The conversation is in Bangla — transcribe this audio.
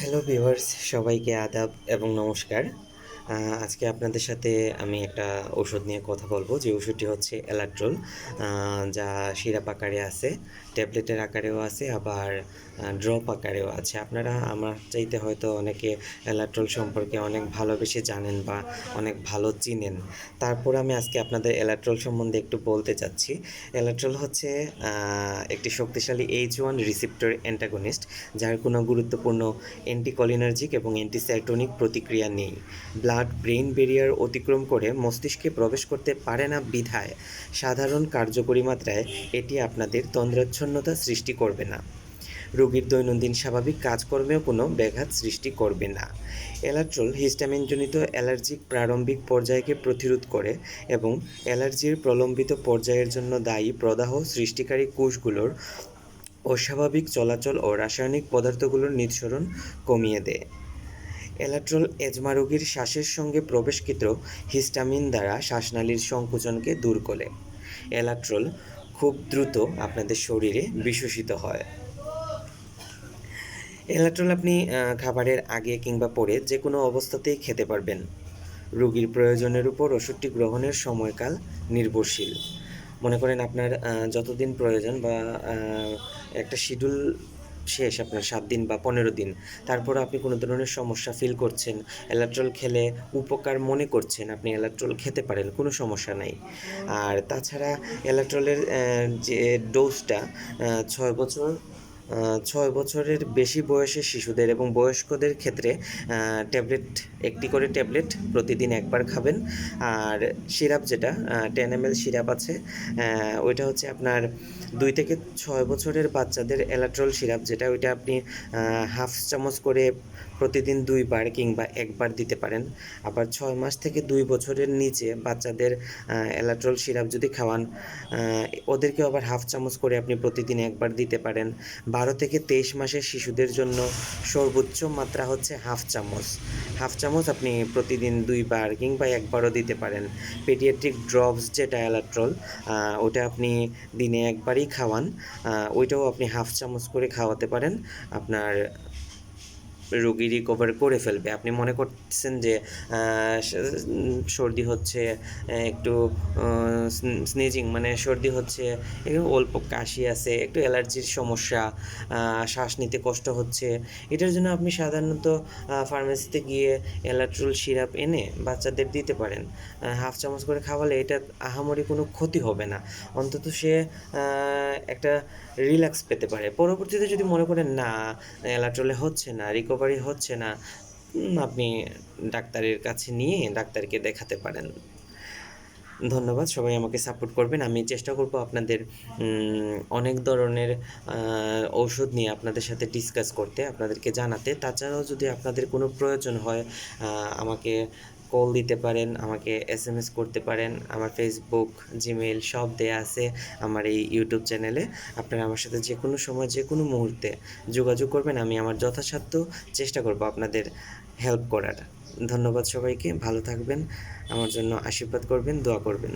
হ্যালো ভিউয়ার্স, সবাইকে আদাব এবং নমস্কার। আজকে আপনাদের সাথে আমি একটা ঔষধ নিয়ে কথা বলবো, যে ওষুধটি হচ্ছে এলাট্রল। যা সিরাপ আকারে আছে, ট্যাবলেটের আকারেও আছে, আবার ড্রপ আকারেও আছে। আপনারা আমার চাইতে হয়তো অনেকে এলাট্রল সম্পর্কে অনেক ভালোবেসে জানেন বা অনেক ভালো চিনেন। তারপর আমি আজকে আপনাদের এলাট্রল সম্বন্ধে একটু বলতে চাচ্ছি। এলাট্রল হচ্ছে একটি শক্তিশালী H1 রিসেপ্টর অ্যান্টাগনিস্ট, যার কোনো গুরুত্বপূর্ণ অ্যান্টিকলিনার্জিক এবং অ্যান্টিসাইটোনিক প্রতিক্রিয়া নেই। ব্লাড ব্রেইন ব্যারিয়ার অতিক্রম করে মস্তিষ্কে প্রবেশ করতে পারে না বিধায় সাধারণ কার্যকরী মাত্রায় এটি আপনাদের তন্দ্রাচ্ছন্নতা সৃষ্টি করবে না। রোগীর দৈনন্দিন স্বাভাবিক কাজকর্মেও কোনো ব্যাঘাত সৃষ্টি করবে না। এলাট্রল হিস্টামিনজনিত অ্যালার্জিক প্রারম্ভিক পর্যায়কে প্রতিরোধ করে এবং অ্যালার্জির প্রলম্বিত পর্যায়ের জন্য দায়ী প্রদাহ সৃষ্টিকারী কোষগুলোর অস্বাভাবিক চলাচল ও রাসায়নিক পদার্থগুলোর নিঃসরণ কমিয়ে দেয়। এলাট্রল এজমা রোগীর শ্বাসের সঙ্গে প্রবেশকৃত হিস্টামিন দ্বারা শ্বাসনালীর সংকোচনকে দূর করে। এলাট্রল খুব দ্রুত আপনাদের শরীরে বিশ্বসিত হয়। এলাট্রল আপনি খাবারের আগে কিংবা পরে যে কোনো অবস্থাতেই খেতে পারবেন। রোগীর প্রয়োজনের উপর ওষুধটি গ্রহণের সময়কাল নির্ভরশীল। মনে করেন আপনার যতদিন প্রয়োজন বা একটা শিডিউল শেষ আপনার 7 দিন বা 15 দিন, তারপর আপনি কোনো ধরনের সমস্যা ফিল করছেন, এলাট্রল খেলে উপকার মনে করছেন, আপনি এলাট্রল খেতে পারেন, কোনো সমস্যা নাই। আর তাছাড়া এলাট্রলের যে ডোজটা 6 বছর 6 বছরের বেশি বয়সের শিশুদের এবং বয়স্কদের ক্ষেত্রে একটি করে ট্যাবলেট প্রতিদিন একবার খাবেন। আর সিরাপ যেটা 10 ml সিরাপ আছে, ওইটা হচ্ছে আপনার 2 থেকে 6 বছরের বাচ্চাদের এলাট্রল সিরাপ, যেটা ওইটা আপনি হাফ চামচ করে প্রতিদিন 2 বার কিংবা একবার দিতে পারেন। আবার 6 মাস থেকে 2 বছরের নিচে বাচ্চাদের এলাট্রল সিরাপ যদি খাওয়ান, ওদেরকেও আবার হাফ চামচ করে আপনি প্রতিদিন একবার দিতে পারেন। 12 থেকে 23 মাসের শিশুদের জন্য সর্বোচ্চ মাত্রা হচ্ছে হাফ চামচ। হাফ চামচ আপনি প্রতিদিন 2 বার কিংবা একবারও দিতে পারেন। পেডিয়াট্রিক ড্রপস যেটা এলাট্রল, ওটা আপনি দিনে একবারই খাওয়ান, ওইটাও আপনি হাফ চামচ করে খাওয়াতে পারেন। আপনার রোগী রিকভার করে ফেলবে। আপনি মনে করতেছেন যে সর্দি হচ্ছে, একটু স্নিজিং মানে সর্দি হচ্ছে, একটু অল্প কাশি আছে, একটু অ্যালার্জির সমস্যা, শ্বাস নিতে কষ্ট হচ্ছে, এটার জন্য আপনি সাধারণত ফার্মেসিতে গিয়ে এলাট্রল সিরাপ এনে বাচ্চাদের দিতে পারেন। হাফ চামচ করে খাওয়ালে এটা আহামরি কোনো ক্ষতি হবে না, অন্তত সে একটা রিল্যাক্স পেতে পারে। পরবর্তীতে যদি মনে করেন না এলাট্রলে হচ্ছে না, রিকভারি হচ্ছে না, আপনি ডাক্তারের কাছে নিয়ে ডাক্তারকে দেখাতে পারেন। ধন্যবাদ, সবাই আমাকে সাপোর্ট করবেন। আমি চেষ্টা করব আপনাদের অনেক ধরনের ঔষধ নিয়ে আপনাদের সাথে ডিসকাস করতে, আপনাদেরকে জানাতে। তাছাড়াও যদি আপনাদের কোনো প্রয়োজন হয়, আমাকে কল দিতে পারেন, আমাকে SMS করতে পারেন। আমার ফেসবুক, জিমেইল সব দেয়া আছে আমার এই ইউটিউব চ্যানেলে। আপনারা আমার সাথে যে কোনো সময় যে কোনো মুহূর্তে যোগাযোগ করবেন, আমি আমার যথাসাধ্য চেষ্টা করব আপনাদের হেল্প করার। ধন্যবাদ সবাইকে, ভালো থাকবেন, আমার জন্য আশীর্বাদ করবেন, দোয়া করবেন।